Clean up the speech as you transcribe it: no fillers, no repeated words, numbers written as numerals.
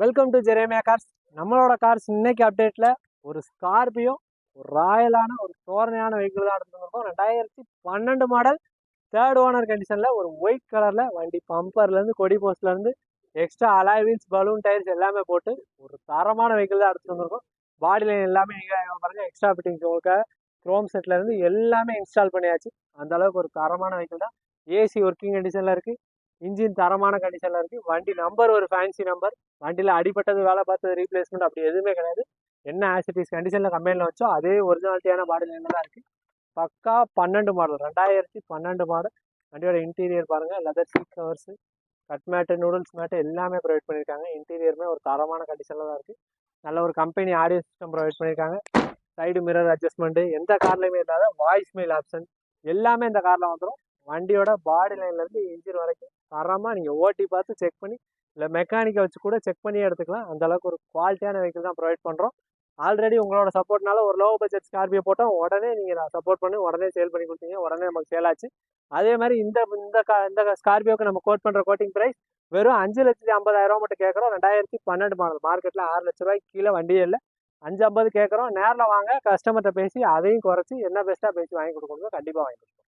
Welcome to Jeremiah cars. நம்மளோட cars இன்னைக்கு அப்டேட்டில் ஒரு ஸ்கார்பியோ, ஒரு ராயலான ஒரு தோரணையான வெஹிக்கிள் தான் எடுத்துருக்கோம். 2012 மாடல், தேர்ட் ஓனர் கண்டிஷனில் ஒரு ஒயிட் கலரில் வண்டி. பம்பர்லேருந்து கொடி போஸ்ட்லேருந்து extra alloy wheels, balloon tyres எல்லாமே போட்டு ஒரு தரமான வெஹிக்கிள் தான் எடுத்துகிட்டு வந்திருக்கோம். பாடி லைன் எல்லாமே நீங்கள் பாருங்கள், எக்ஸ்ட்ரா ஃபிட்டிங்ஸ் உங்களுக்கு க்ரோம் செட்லேருந்து எல்லாமே இன்ஸ்டால் பண்ணியாச்சு. அந்த அளவுக்கு ஒரு தரமான வெஹிக்கிள் தான். ஏசி ஒர்க்கிங் கண்டிஷனில் இருக்குது. இன்ஜின் தரமான கண்டிஷனில் இருக்குது. வண்டி நம்பர் ஒரு ஃபேன்சி நம்பர். வண்டியில் அடிப்பட்டது, வேலை பார்த்தது, ரீப்ளேஸ்மெண்ட் அப்படி எதுவுமே கிடையாது. என்ன ஆசிட்டிஸ் கண்டிஷனில் கம்பெனியில் வச்சோ அதே ஒரிஜினாலிட்டியான பாடி லைனில் தான் இருக்குது. பக்கா 12 மாடல், 2012 மாடல். வண்டியோட இன்டீரியர் பாருங்கள், leather seat covers, cut mat, noodles mat எல்லாமே ப்ரொவைட் பண்ணியிருக்காங்க. இன்டீரியருமே ஒரு தரமான கண்டிஷனில் தான் இருக்குது. நல்ல ஒரு கம்பெனி ஆடியோ சிஸ்டம் ப்ரொவைட் பண்ணியிருக்காங்க. சைடு மிரர் அட்ஜஸ்ட்மெண்ட்டு எந்த கார்லையுமே இல்லாத வாய்ஸ் மெயில் ஆப்ஷன் எல்லாமே இந்த காரில் வந்துடும். வண்டியோட பாடி லைன்லேருந்து இன்ஜின் வரைக்கும் தரமாக நீங்கள் ஓட்டி பார்த்து செக் பண்ணி, இல்லை மெக்கானிக்கை வச்சு கூட செக் பண்ணி எடுத்துக்கலாம். அந்த அளவுக்கு ஒரு குவாலிட்டியான வெஹிக்கிள் தான் ப்ரொவைட் பண்ணுறோம். ஆல்ரெடி உங்களோட சப்போர்ட்னால ஒரு லோ பட்ஜெட் ஸ்கார்பியோ போட்டோம், உடனே நீங்கள் நான் சப்போர்ட் பண்ணி உடனே சேல் பண்ணி கொடுத்தீங்க, உடனே நமக்கு சேல் ஆச்சு. அதே மாதிரி இந்த இந்த ஸ்கார்பியோக்கு நம்ம கோட் பண்ணுற கோட்டிங் ப்ரைஸ் வெறும் 5,50,000 மட்டும் கேட்குறோம். 2012 மாடல். மார்க்கெட்டில் 6 லட்ச ரூபாய்க்கு கீழே வண்டியே இல்லை. 5,50 கேட்குறோம். நேரில் வாங்க, கஸ்டமர்கிட்ட பேசி அதையும் குறைச்சி என்ன பெஸ்ட்டாக பேசி வாங்கி கொடுக்கணும், கண்டிப்பாக வாங்கி கொடுப்போம்.